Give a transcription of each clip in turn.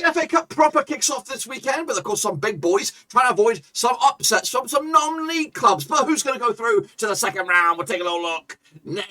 the FA Cup proper kicks off this weekend with, of course, some big boys trying to avoid some upsets from some non-league clubs. But who's going to go through to the second round? We'll take a little look. Nah.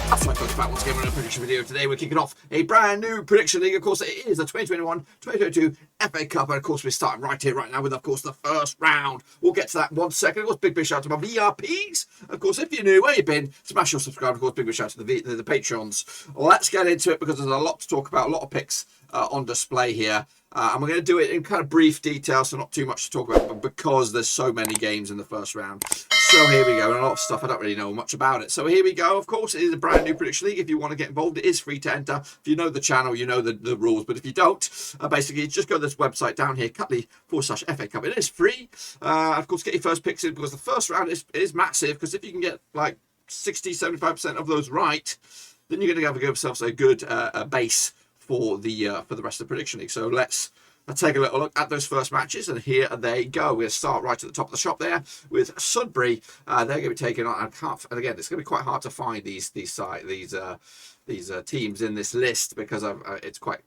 That's right, folks, back once again with a prediction video. Today we're kicking off a brand new prediction league. Of course, it is the 2021-2022 FA Cup, and of course we're starting right here, right now, with, of course, the first round. We'll get to that in 1 second. Of course, big shout out to my VRPs. Of course, if you're new, where you been, smash your subscribe. Of course, big shout out to the Patreons. Let's get into it because there's a lot to talk about, a lot of picks on display here. And we're going to do it in kind of brief detail, so not too much to talk about, but because there's so many games in the first round. So here we go, and a lot of stuff I don't really know much about it. So here we go. Of course, it is a brand new prediction league. If you want to get involved, it is free to enter. If you know the channel, you know the rules. But if you don't, basically just go to this website down here, Cutley/FA Cup. It is free. Of course, get your first picks in because the first round is massive. Because if you can get like 60-75% of those right, then you're going to have to give yourselves a good base for the rest of the prediction league. So let's take a little look at those first matches, and here they go. We'll start right at the top of the shop there with Sudbury. They're going to be taking on, and again, it's going to be quite hard to find these teams in this list because it's quite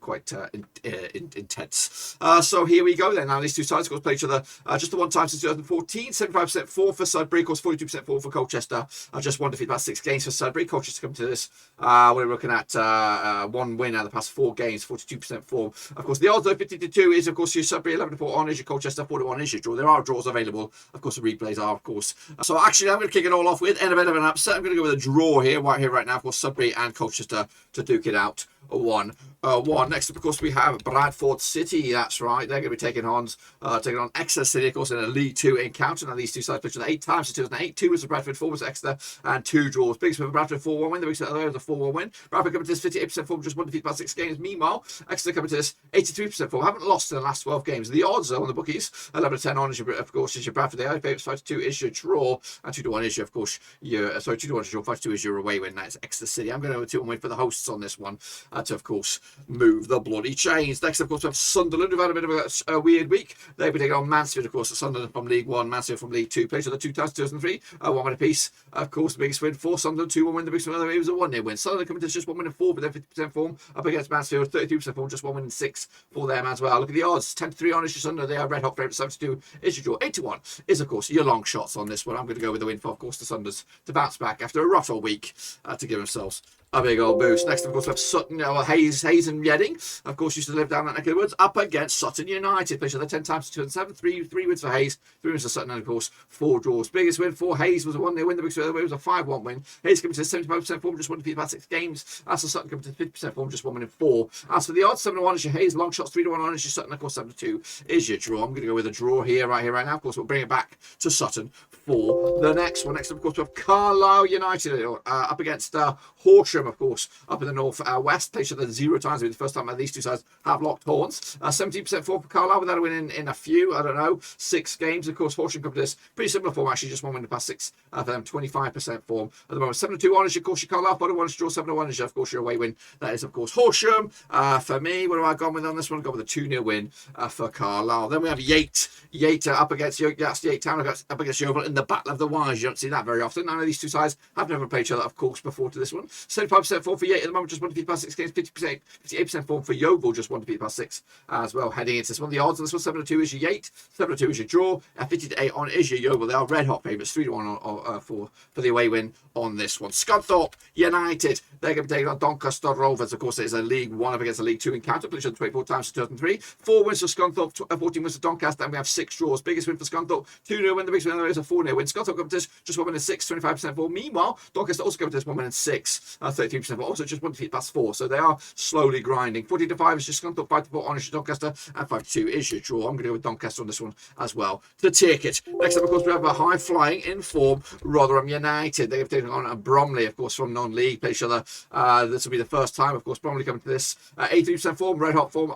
intense. So here we go then. Now these two sides, of course, play each other just the one time since 2014. 75% form for Sudbury, of course, 42% form for Colchester. Just one defeat, about 6 games for Sudbury. Colchester come to this. We're looking at 1 win out of the past 4 games, 42% form. Of course, the odds though 50-2 is, of course, your Sudbury 11-4 on is your Colchester, 4-1 is your draw. There are draws available. Of course, the replays are, of course. So actually, I'm going to kick it all off with an upset. I'm going to go with a draw here, right now. Of course, Sudbury and Colchester to duke it out 1-1. Next up, of course, we have Bradford City. That's right. They're going to be taking on Exeter City, of course, in a League 2 encounter. Now, these two sides played 8 times in 2008. 2 was for Bradford, 4 was Exeter, and 2 draws. Biggest for Bradford, 4-1 win. The biggest for the 4-1 win. Bradford coming to this 58% form, just 1 defeat, about 6 games. Meanwhile, Exeter coming to this 83% form. Haven't lost in the last 12 games. The odds are on the bookies. 11-10 on is your, of course, is your Bradford. The favourites 5-2 is your draw, and 2-1 is your, of course, your 2-1 is your draw. 5-2 is your away win. That's Exeter City. I'm going to go 2-1 win for the hosts on this one to, of course, move the bloody chains. Next, of course, we have Sunderland, who've had a bit of a weird week. They'll be taking on Mansfield, of course. Sunderland from League 1, Mansfield from League 2. Played each other 2 times, 2003. 1 win apiece. Of course, the biggest win for Sunderland. 2-1 win. The biggest win. It was a 1-0 win. Sunderland coming to just 1 win and 4, but they're 50% form. Up against Mansfield, 32% form, just 1 win and 6 for them as well. Look at the odds. 10-3 on is your Sunderland. They are red hot favourites. 7-2 is your draw. 8-1 is, of course, your long shots on this one. I'm going to go with the win for, of course, the Sunderlands to bounce back after a rough week to give themselves a big old boost. Next, of course, we have Sutton, Hayes and Yeading. Of course, used to live down that neck of the woods. Up against Sutton United. Played each other 10 times in 2007. 3 wins for Hayes, 3 wins for Sutton, and of course, 4 draws. Biggest win for Hayes was a 1-0 win. The biggest win was a 5-1 win. Hayes coming to 75% form, just 1 defeat, about 6 games. As for Sutton coming to 50% form, just 1 win and 4. As for the odds, 7-1 is your Hayes, long shots, 3-1 on is your Sutton, of course, 7-2 is your draw. I'm going to go with a draw here, right now. Of course, we'll bring it back to Sutton for the next one. Next, of course, we have Carlisle United up against Horsham, of course, up in the north west. Played each other 0 times. It'll be the first time that these two sides have locked horns. 17% form for Carlisle without a win in a few, I don't know, 6 games. Of course, Horsham come to this pretty similar form, actually, just 1 win in the past 6 for them, 25% form at the moment. 7-2 on is, of course, your Carlisle. 4-1 is draw. 7-1 is, of course, your away win. That is, of course, Horsham. For me, what have I gone with on this one? I've gone with a 2-0 win for Carlisle. Then we have Yate. Yate up against Yate Town, up against Yeovil in the Battle of the Wires. You don't see that very often. None of these two sides have never played each other, of course, before to this one. 75% form for Yate at the moment, just 1 defeat past 6 games. 58% form for Yeovil, just 1 defeat past 6 as well. Heading into this one, the odds on this one, 7-2 is your Yate, 7-2 is your draw, 50-8 on is your Yeovil. They are red hot favourites, 3-1 for the away win on this one. Scunthorpe United, they're going to be taking on Doncaster Rovers. Of course, it is a League 1 up against a League 2 encounter. Played 24 times in 2003. 4 wins for Scunthorpe, 14 wins for Doncaster, and we have 6 draws. Biggest win for Scunthorpe, 2-0 win. The biggest win is a 4-0 win. Scunthorpe come to this, just 1 win and 6, 25% form. Meanwhile, Doncaster also come to this 1 win and 6, 33% form. Also just 1 defeat past 4. So they are slowly grinding. 40-5 is just Scunthorpe, 5-4 on is your Doncaster, and 5-2 is your draw. I'm going to go with Doncaster on this one as well to take it. Next up, of course, we have a high-flying, in-form Rotherham United. They've taken on Bromley, of course, from non-league. Play each other. This will be the first time, of course, Bromley coming to this. 83% form, red-hot form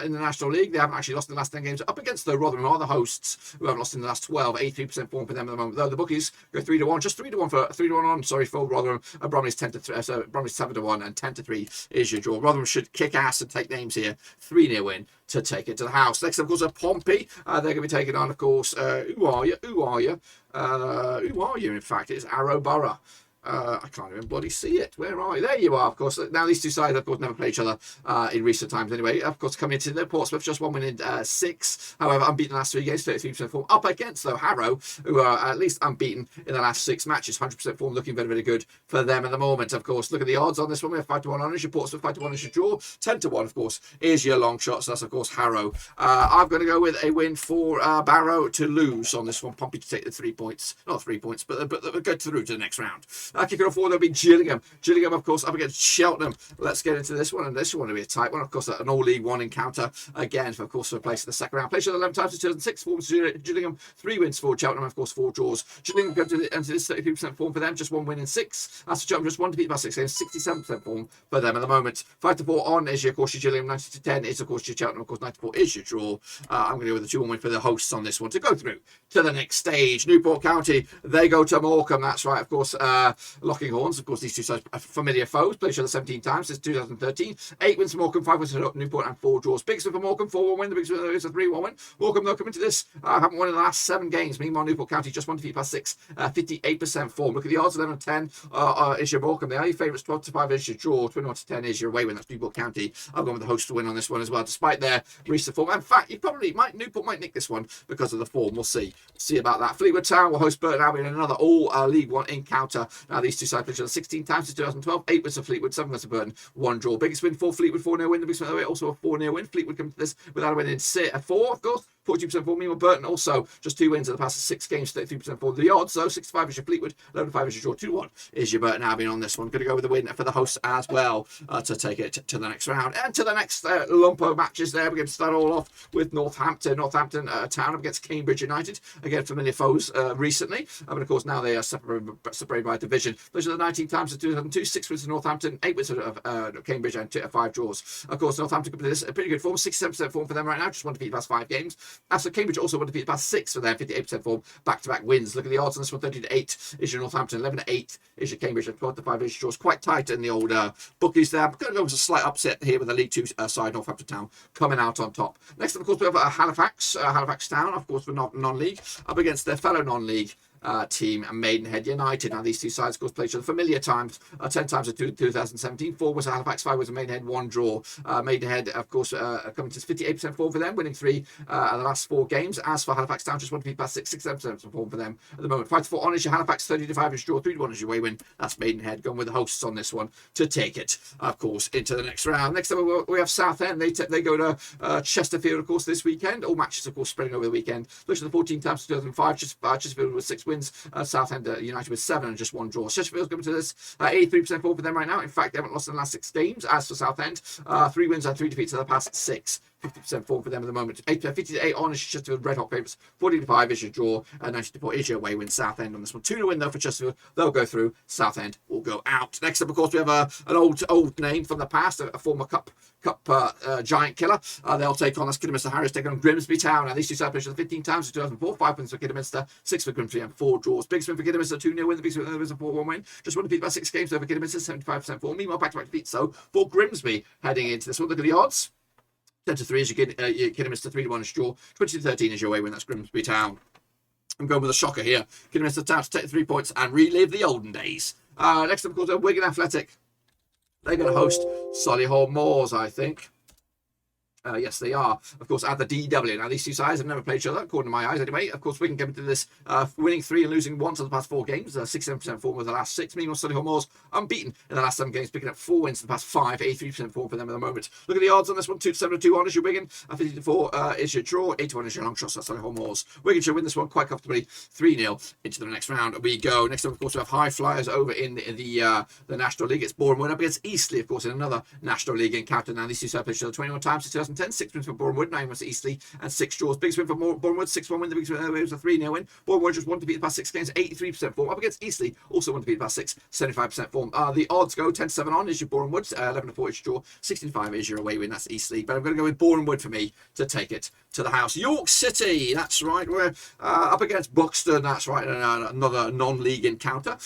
in the National League. They haven't actually lost in the last 10 games. Up against the Rotherham are the hosts, who haven't lost in the last 12. 83% form for them at the moment. Though the bookies go 3-1, just 3-1 for 3-1 on. Sorry for Rotherham. Bromley's 10-3, Bromley 7-1, and 10-3 is your draw. Rotherham should kick ass and take names here. 3-0 win to take it to the house. Next, of course, are Pompey. They're going to be taking on, of course, who are you? Who are you, in fact? It's Harrow Borough. I can't even bloody see it. Where are you? There you are, of course. Now, these two sides, of course, never played each other in recent times anyway. Of course, coming into the Portsmouth, just 1 win in 6. However, unbeaten last 3 games, 33% form. Up against, though, Harrow, who are at least unbeaten in the last 6 matches. 100% form, looking very, very good for them at the moment. Of course, look at the odds on this one. We have 5-1 on is your Portsmouth, 5-1 is your draw. 10-1, of course, is your long shot. So that's, of course, Harrow. I'm going to go with a win for Barrow to lose on this one. Pompey to take the 3 points. Not 3 points, but go through to the next round. Kicking off 4, there'll be Gillingham. Gillingham, of course, up against Cheltenham. Let's get into this one, and this one will be a tight one. Of course, an all League One encounter again, of course, for a place in the second round. Played 11 times in 2006. Forms Gillingham, 3 wins for Cheltenham, of course, 4 draws. Gillingham go into this 33% form for them, just 1 win in 6. As for Cheltenham, just 1 defeat by 6 games, 67% form for them at the moment. 5-4 on is your, of course, your Gillingham. 90-10 is, of course, your Cheltenham. Of course, 94 is your draw. I'm going to go with the 2-1 win for the hosts on this one to go through to the next stage. Newport County, they go to Morecambe. That's right, of course, Locking Horns. Of course, these two sides are familiar foes. Played each other 17 times since 2013. 8 wins for Morecambe, 5 wins for Newport, and 4 draws. Biggest win for Morecambe, 4-1 win. The biggest win is a 3-1 win. Morecambe, though, coming to this, haven't won in the last 7 games. Meanwhile, Newport County just 1 defeat past 6, 58% form. Look at the odds, 11-10 is your Morecambe. They are your favourites, 12-5 is your draw, 21-10 is your away win. That's Newport County. I've gone with the host to win on this one as well, despite their recent form. In fact, Newport might nick this one because of the form. We'll see. See about that. Fleetwood Town will host Burton Albion in another all League One encounter. Now, these two sides played each other 16 times since 2012. 8 wins for Fleetwood, 7 wins for Burton, 1 draw. Biggest win for Fleetwood, 4-0 win. The biggest win also a 4-0 win. Fleetwood come to this without a win in 4, of course. 42% form. Meanwhile, Burton also just 2 wins in the past 6 games, 33% form. The odds, though, 65 is your Fleetwood, 11-5 is your draw, 2-1 is your Burton Albion on this one. Going to go with the win for the hosts as well to take it to the next round. And to the next lump of matches there. We're going to start all off with Northampton. Northampton Town up against Cambridge United. Again, familiar foes recently. But of course, now they are separated by division. Those are the 19 times of 2002. 6 wins for Northampton, 8 wins for Cambridge, and 5 draws. Of course, Northampton could this a pretty good form. 67% form for them right now. Just 1 defeat past 5 games. As for Cambridge, also 1 defeat past 6 for them. 58% form. Back-to-back wins. Look at the odds on this one. 30-8 is your Northampton. 11-8 is your Cambridge. And 12-5 is your draws. Quite tight in the old bookies there. I'm going to go with a slight upset here with the League 2 side, Northampton Town, coming out on top. Next up, of course, we have Halifax. Halifax Town, of course, for non-league, up against their fellow non-league team and Maidenhead United. Now these two sides, of course, played each other familiar times, 10 times in 2017. 4 was Halifax, 5 was Maidenhead, 1 draw. Maidenhead, of course, coming to 58% form for them, winning 3 the last 4 games. As for Halifax Town, just 1 defeat past 6, 67% form for them at the moment. 5-4 on is your Halifax, 30-5 is your draw, 3-1 is your away win. That's Maidenhead going with the hosts on this one to take it, of course, into the next round. Next up, we have Southend. They go to Chesterfield, of course, this weekend. All matches, of course, spreading over the weekend. Look at the 14 times 2005. Chesterfield with 6 wins. Southend United with 7 and just 1 draw. Chesterfield's coming to this 83% form for them right now. In fact, they haven't lost in the last 6 games. As for Southend, 3 wins and 3 defeats in the past 6. 50% form for them at the moment. 58 on is Chesterfield, red hot favourites. 40-5 is your draw, and 94 is your away win. Southend on this one. 2 to win though for Chesterfield. They'll go through. Southend will go out. Next up, of course, we have an old name from the past, a former cup giant killer. They'll take on Kidderminster Harriers, take on Grimsby Town. Now these two sides played 15 times in 2004. 5 wins for Kidderminster, 6 for Grimsby, and 4 draws. Biggest win for Kidderminster, 2-0 win. The biggest win was a 4-1 win. Just 1 defeat by 6 games over Kidderminster, 75% form. Meanwhile, back-to-back defeats so for Grimsby heading into this one. Look at the odds. 10-3 is your Kidderminster, 3-1 is draw, 20-13 is your away win. That's Grimsby Town. I'm going with a shocker here. Kidderminster Town to take the 3 points and relive the olden days. Next up, of course, Wigan Athletic. They're going to host Solihull Moors, I think. Yes, they are, of course, at the DW. Now, these two sides have never played each other, according to my eyes, anyway. Of course, Wigan came into this winning 3 and losing 1 to the past 4 games. 67% form of the last 6. Meanwhile, Solihull Moors unbeaten in the last 7 games, picking up 4 wins in the past 5. 83% form for them at the moment. Look at the odds on this one. 2-7-2 on is your Wigan. 50-4 is your draw. 8-1 is your long shot. So Solihull Moors. Wigan should win this one quite comfortably. 3-0 into the next round. We go. Next up, of course, we have High Flyers over in the National League. It's Borough up against Eastleigh, of course, in another National League encounter. Now, these two sides played each other 21 times since 10. 6 wins for Bournemouth, 9 wins for Eastleigh, and 6 draws. Biggest win for Bournemouth, 6-1 win. The biggest win was a 3-0 win. Bournemouth just won to beat the past 6 games, 83% form. Up against Eastleigh, also won to beat the past 6, 75% form. The odds go 10-7 on is your Bournemouth, 11-4 is your draw, 16-5 is your away win. That's Eastleigh, but I'm going to go with Bournemouth for me to take it to the house. York City, that's right. We're up against Buxton, that's right. Another non-league encounter.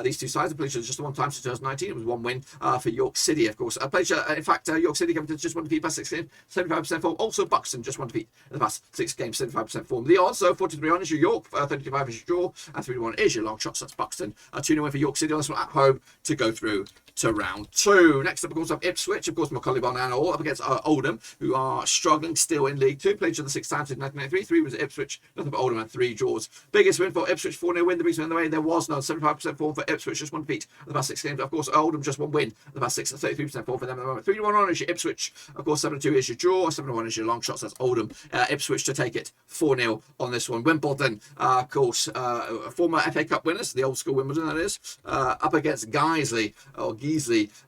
These two sides have played just one time since 2019. It was 1 win for York City, of course. In fact, York City coming to just won to beat past 6 games, 75% form. Also, Buxton just won to beat in the past 6 games, 75% form. The odds, so 43 on is your York, 35 is your draw, and 3-1 is your long shots. That's Buxton. 2-0 win for York City on this one at home to go through to round 2. Next up, of course, we have Ipswich, of course, Macaulay Bonne and all up against Oldham, who are struggling still in League 2. Played each other 6 times in 1993. 3 was at Ipswich, nothing but Oldham and 3 draws. Biggest win for Ipswich, 4-0 win. The biggest win in the way there was none. 75% form for Ipswich, just 1 defeat in the past 6 games. Of course, Oldham just 1 win. The past 6, 33% form for them at the moment. 3-1 on is your Ipswich. Of course, 7-2 is your draw. 7-1 is your long shots. That's Oldham. Ipswich to take it 4-0 on this one. Wimbledon, of course, former FA Cup winners, the old school Wimbledon that is, up against Guiseley,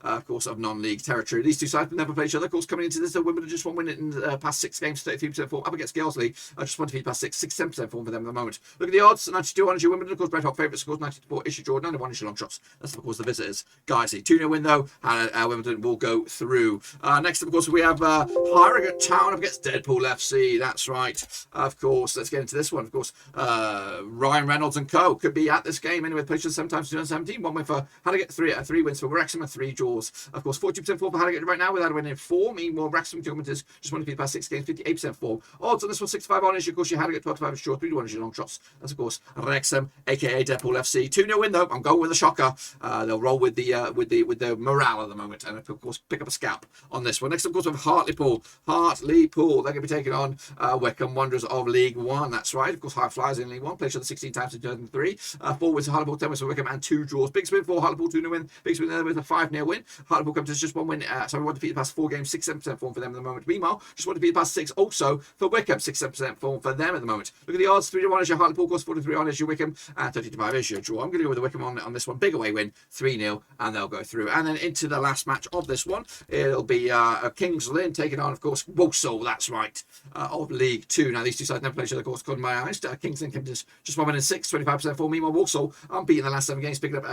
of course, of non-league territory. These two sides never play each other. Of course, coming into this, Wimbledon just 1 win in the past 6 games, 33% form. Up against Guiseley, just 1 defeat past 6, 10% form for them at the moment. Look at the odds. 92 on is your Wimbledon. Of course, Red Hot favourites. Of course, 94 is your draw. 91 is your long shots. That's, of course, the visitors. Guiseley. 2-0 win, though, and Wimbledon will go through. Next up, of course, we have Harrogate Town up against Deadpool FC. That's right. Of course, let's get into this one. Of course, Ryan Reynolds and co. could be at this game anyway. Played 7 times in 2017. 1 win for Harrogate, 3 wins for Wrexham, and 3 draws. Of course, 40% form for Harrogate right now without a win in 4. Meanwhile, Wrexham just 1 defeat past 6 games, 58% form. Odds on this one, 65 on is, of course, your Harrogate, 12-5 is draw, 3-1 is your long shots. That's, of course, Wrexham, aka Deadpool FC. 2-0 win, though. I'm going with a shocker. They'll roll with the morale at the moment, and of course, pick up a scalp on this one. Next, of course, we have Hartlepool. They're going to be taking on Wycombe Wanderers of League 1. That's right. Of course, High Flyers in League 1. Played each other 16 times in 2003. 4 wins for Hartlepool, 10 wins for Wycombe, and 2 draws. Big win for Hartlepool, 2-0 win. Big win there with a 5-0 win. Hartlepool comes to just 1 win. 1 defeat the past 4 games, 6-7% form for them at the moment. Meanwhile, just 1 defeat the past 6 also for Wycombe, 6-7% form for them at the moment. Look at the odds. 3-1 is your Hartlepool, of course, 43 on is your Wycombe, and 30-5 is your draw. I'm going to go with the Wycombe on this one. Big away win, 3-0, and they'll go through. And then into the last match of this one, it'll be Kings Lynn taking on, of course, Walsall. That's right, of League 2. Now, these two sides never played each other, of course, according to my eyes. Kings Lynn came to just 1 win in 6, 25% form. Meanwhile, Walsall unbeaten the last 7 games, picking up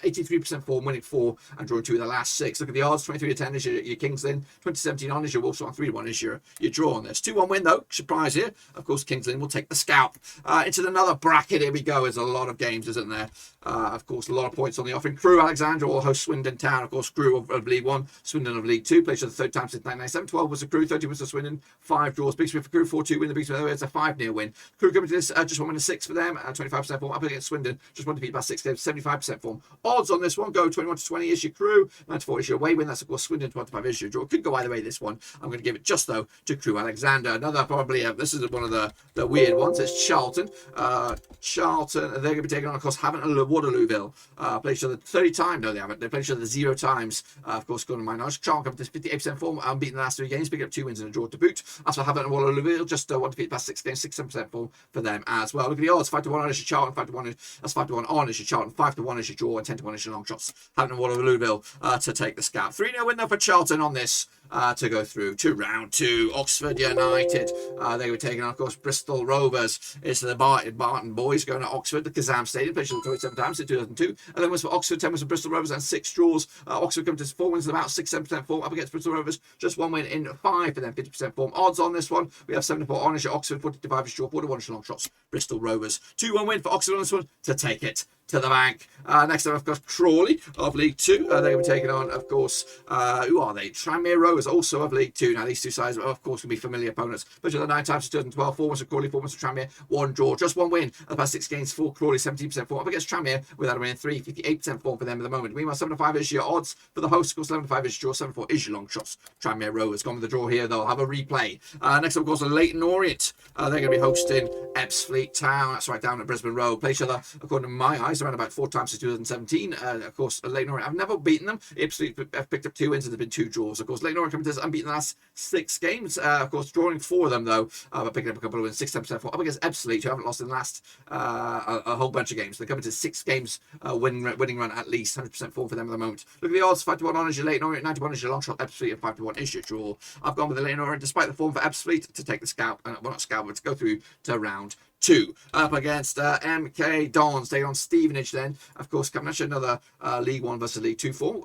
83% form, winning 4 and drawing 2 of the last 6. Look at the odds. 23-10 is your Kings Lynn. 2017 on is your Walsall, and 3-1 is your draw on this. 2-1 win, though. Surprise here. Of course, Kings Lynn will take the scalp. Into another bracket. Here we go. There's a lot of games, isn't there? Of course, a lot of points on the offering. Crewe Alexandra will host Swindon Town. Of course, Crewe of League 1, Swindon of League 2. Played for the 3rd time since 1997. 12 was the Crewe, 30 was the Swindon. 5 draws. Big win for Crewe, 4-2 win. The big win, it's a 5-0 win. Crewe coming to this, just 1 win in 6 for them. 25% form. Up against Swindon, just 1 defeat past 6 games, 75% form. Odds on this one go 21-20 is your Crewe. 94 is your away win. That's, of course, Swindon. 25 is your draw. Could go either way this one. I'm going to give it just, though, to Crewe Alexandra. Another probably, this is one of the weird ones. It's Charlton. They're going to be taking on, of course, Havant and Waterlooville. Played each other 30 times. No, they haven't. They played each other 0 times. Of course, according to my knowledge. Charlton come to 58% form. Unbeaten the last 3 games. Picking up 2 wins and a draw to boot. As for Havant and Waterlooville, just 1 defeat past 6 games, 6-7% form for them as well. Look at the odds. 5-1 on is your Charlton. 5-1 on is your Charlton. 5-1 is your draw, and 10-1 is your long shots. Havant and Waterlooville to take the scalp. 3-0 win though for Charlton on this. To go through to round 2. Oxford United, they were taking on, of course, Bristol Rovers. It's the Barton boys going to Oxford, the Kazam Stadium, played 27 times in 2002. 11 was for Oxford, 10 was for Bristol Rovers, and 6 draws. Oxford come to 4 wins and about 6-7% form. Up against Bristol Rovers, just 1 win in 5 for them, 50% form. Odds on this one, we have 7-4 on is your Oxford, 40-5 is your draw, 41 is your long shots. Bristol Rovers, 2-1 win for Oxford on this one to take it to the bank. Next up, of course, Crawley of League 2. They were taking on, of course, who are they? Tranmere Rovers, also of League 2. Now, these two sides, of course, can be familiar opponents. But the 9 times in 2012, 4 was for Crawley, 4 was for Tranmere, 1 draw. Just 1 win. The past 6 games for Crawley, 17% form. Up against Tranmere, without a win in 3, 58% form for them at the moment. Meanwhile, 7-5 is your odds for the host. Of course, 11-5 is your draw, 7-4 is your long shots. Tranmere Rovers gone with the draw here. They'll have a replay. Next up, of course, Leighton Orient. They're going to be hosting Ebbsfleet Town. That's right, down at Brisbane Road. Play each other, according to my eyes, twice, around about 4 times since 2017. Of course, Leyton Orient, I've never beaten them. Ipswich have picked up 2 wins and there have been 2 draws. Of course, Leyton Orient coming to unbeaten the last 6 games. Of course, drawing 4 of them though, but picking up a couple of wins, 6-10% form up against Ipswich, who haven't lost in the last a whole bunch of games. They're coming to 6 games winning run at least, 100% form for them at the moment. Look at the odds: 5-1 on is your Leyton Orient, 91 is your long shot Ipswich, and 5-1 is your draw. I've gone with the Leyton Orient despite the form for Ipswich to take the scalp, well not scalp, but to go through to round 2. Up against MK Dons, taking on Stevenage then. Of course, coming at you another League 1 versus League 2 form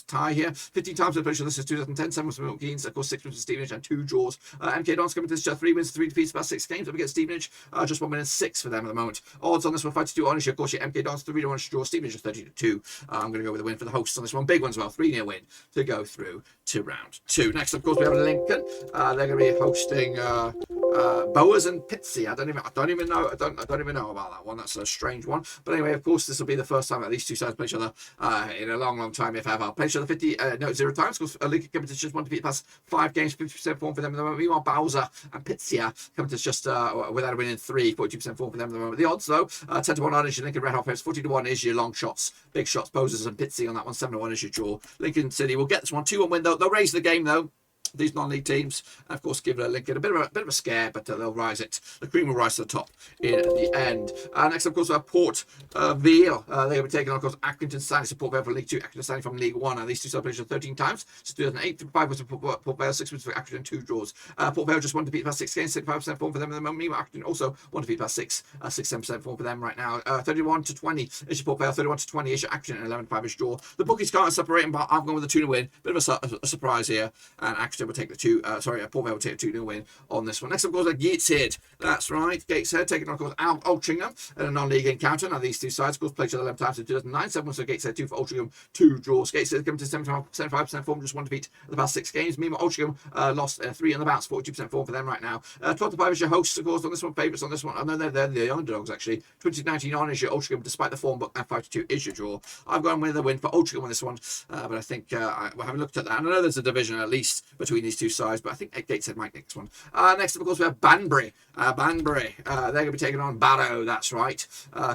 tie here. 15 times the this is 2010, 7 was Milton Keynes, of course 6 wins for Stevenage and 2 draws. MK Dons coming to this 3 wins, 3 defeats, about 6 games up against Stevenage. Just 1 win and 6 for them at the moment. Odds on this one, 5-2 on, of course your MK Dons 3-1 draw, Stevenage 30-2. I'm going to go with the win for the hosts on this one. Big one as well, 3-0 win to go through to round 2. Next, of course, we have Lincoln. They're going to be hosting Bowers and Pitsea. I don't even know about that one. That's a strange one. But anyway, of course, this will be the first time that these two sides play each other in a long time, if ever. Play each other 0 times. Of course, Lincoln coming to just 1 defeat past 5 games, 50% form for them at the moment. Meanwhile, Bowser and Pitsea coming to just without a win in 3, 42% form for them at the moment. The odds though, 10-1 on is your Lincoln Red Hot Players, 40-1 is your long shots, big shots, Bowsers and Pitsea on that one. 7-1 is your draw. Lincoln City will get this one 2-1 win though. They'll raise the game though, these non-league teams, and of course give Lincoln a bit of a scare, but they'll rise it. The cream will rise to the top in the end. Next, of course, we have Port Vale. They're going to be taking on, of course, Accrington Stanley. So Port Vale from League 2, Accrington Stanley from League 1. And these two sides played 13 times. So 2008, 5 was for Port Vale, 6 was for Accrington, 2 draws. Port Vale just 1 defeat past 6 games, 65% form for them at the moment. Meanwhile, Accrington also 1 defeat past 6, 6-10% form for them right now. 31-20 is your Port Vale, 31-20 is your Accrington, and 11-5 is draw. The bookies can't separate them, but I've gone with the 2-0 win. Bit of a surprise here, and Accrington will take the 2. Port Vale will take a 2-0 win on this one. Next, of course, Gateshead. That's right, Gateshead taking on, of course, Altrincham in a non-league encounter. Now, these two sides, of course, played each other 11 times in 2009. 7 was for Gateshead, 2 for Altrincham, 2 draws. Gateshead coming to 75% form, just 1 defeat in the past 6 games. Meanwhile, Altrincham lost 3 on the bounce, 42% form for them right now. 12-5 is your hosts, of course, on this one. Favourites on this one. I know they're the underdogs, actually. 2019 on is your Altrincham, despite the form, but 5-2 is your draw. I've gone with a win for Altrincham on this one, but I think we haven't looked at that. And I know there's a division at least between these two sides, but I think Gateshead might next one. Next, of course, we have Banbury. They're going to be taking on Barrow. That's right.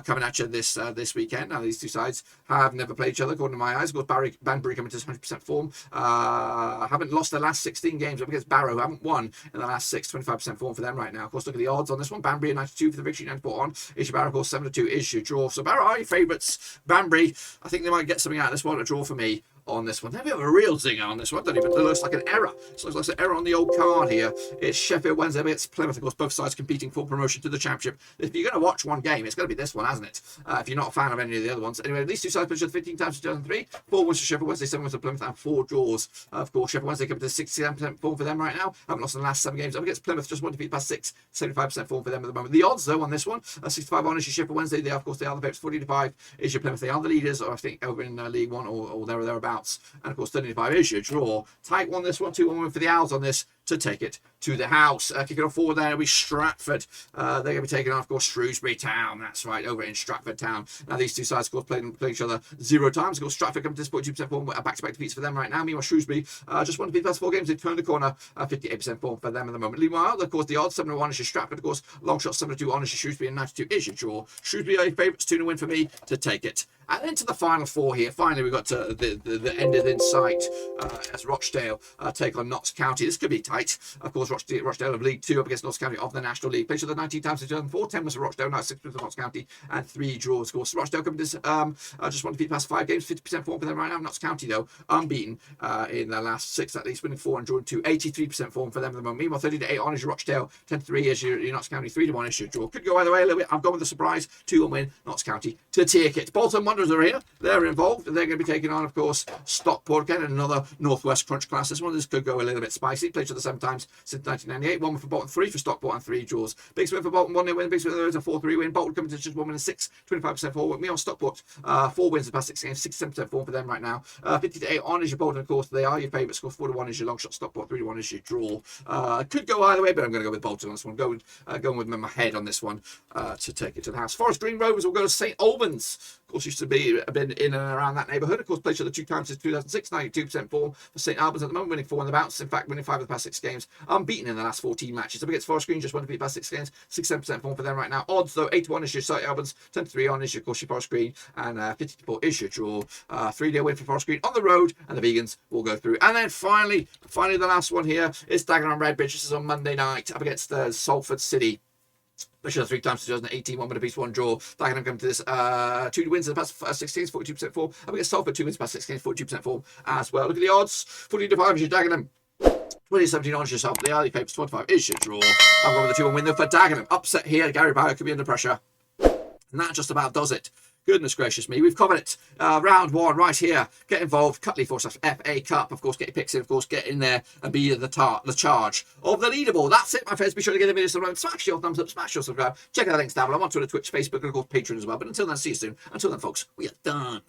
Coming at you this weekend. Now, these two sides have never played each other, according to my eyes. Of course, Banbury coming to 100% form. Haven't lost their last 16 games up against Barrow. Haven't won in the last 6, 25% form for them right now. Of course, look at the odds on this one. Banbury 92 for the victory, 94 on. Is your Barrow, of course, 7-2 is your draw. So Barrow are your favourites. Banbury, I think they might get something out of this one. A draw for me on this one. Then we have a real zinger on this one. It looks like an error. It looks like an error on the old card here. It's Sheffield Wednesday against Plymouth. Of course, both sides competing for promotion to the Championship. If you're going to watch one game, it's going to be this one, hasn't it? If you're not a fan of any of the other ones. Anyway, these two sides played 15 times in 2003. 4 wins for Sheffield Wednesday, 7 wins for Plymouth, and 4 draws. Of course, Sheffield Wednesday coming to 67% form for them right now. Haven't lost in the last 7 games. Up against Plymouth, just 1 defeat past 6, 75% form for them at the moment. The odds, though, on this one, 65 on is your Sheffield Wednesday. They are, of course, they are the favourites. 40-5 is your Plymouth. They are the leaders, I think, over in League 1 or thereabouts. And, of course, 35 is your draw. Tight one this one, 2-1 win for the Owls on this to take it to the house. Kicking off forward there will be Stratford. They're going to be taking on, of course, Shrewsbury Town. That's right, over in Stratford Town. Now, these two sides, of course, play each other 0 times. Of course, Stratford coming to this 42% form, back-to-back defeats for them right now. Meanwhile, Shrewsbury just 1 defeat past 4 games. They've turned the corner, 58% form for them at the moment. Meanwhile, of course, the odds 7-1 is your Stratford. Of course, long shot 7-2 on is your Shrewsbury, and 92 is your draw. Shrewsbury are your favourites, 2-0 win for me to take it. And into the final 4 here. Finally, we've got to the end of in sight as Rochdale take on Notts County. This could be tight. Of course, Rochdale of League 2 up against Notts County of the National League. Played the 19 times in 2004. 10 was for Rochdale, now 6 was for Notts County, and 3 draws. Of course, Rochdale coming to just 1 defeat past 5 games, 50% form for them right now. Notts County, though, unbeaten in their last 6 at least, winning 4 and drawing 2. 83% form for them at the moment. Meanwhile, 30-8 on is your Rochdale, 10-3 is your Notts County, 3-1 is your draw. Could go either way a little bit. I've gone with the surprise 2-1 win, Notts County to take it. Bolton Wanderers are here. They're involved. They're going to be taking on, of course, Stockport again, another Northwest Crunch class. This could go a little bit spicy. Played each other 7 times since 1998. 1 for Bolton, 3 for Stockport, and 3 draws. Big win for Bolton, 1-0 win. Big win, there is a 4-3 win. Bolton coming to just 1 win and 6, 25% forward. Me on Stockport, 4 wins in the past 6 games, 67% form for them right now. 50-8 on is your Bolton, of course. They are your favourites. Score 4-1 is your long shot. Stockport, 3-1 is your draw. Could go either way, but I'm going to go with Bolton on this one. Going with my head on this one to take it to the house. Forest Green Rovers will go to St Albans. Of course, used to been in and around that neighbourhood. Of course, played each other 2 times since 2006, 92% form for St Albans at the moment, winning 4 on the bounce. In fact, winning 5 of the past 6 6 games, unbeaten in the last 14 matches. Up against Forest Green, just 1 defeat past 6 games, 67% form for them right now. Odds though, 8-1 is your Site Albans, 10-3 on is your, of course, your Forest Green, and 50-4 is your draw. 3-0 win for Forest Green on the road, and the Vegans will go through. And then finally the last one here is Dagenham Redbridge. This is on Monday night up against Salford City. Which are 3 times 2018, 1 win apiece, 1 draw. Dagenham come to this 2 wins in the past 6 games, 42% form. Up against Salford, 2 wins past 6 games, 42% form as well. Look at the odds. 45 is your Dagenham. 2017 on yourself. The early papers, 25 is your draw. I'm going with the 2-1 win though for Dagenham. Upset here. Gary Bauer could be under pressure. And that just about does it. Goodness gracious me, we've covered it. Round 1 right here. Get involved. Cutley Force FA Cup. Of course, get your picks in. Of course, get in there and be the charge of the leaderboard. That's it, my friends. Be sure to give the video some love. Smash your thumbs up. Smash your subscribe. Check out the links down below. I'm on Twitter, Twitch, Facebook, and of course Patreon as well. But until then, see you soon. Until then, folks, we are done.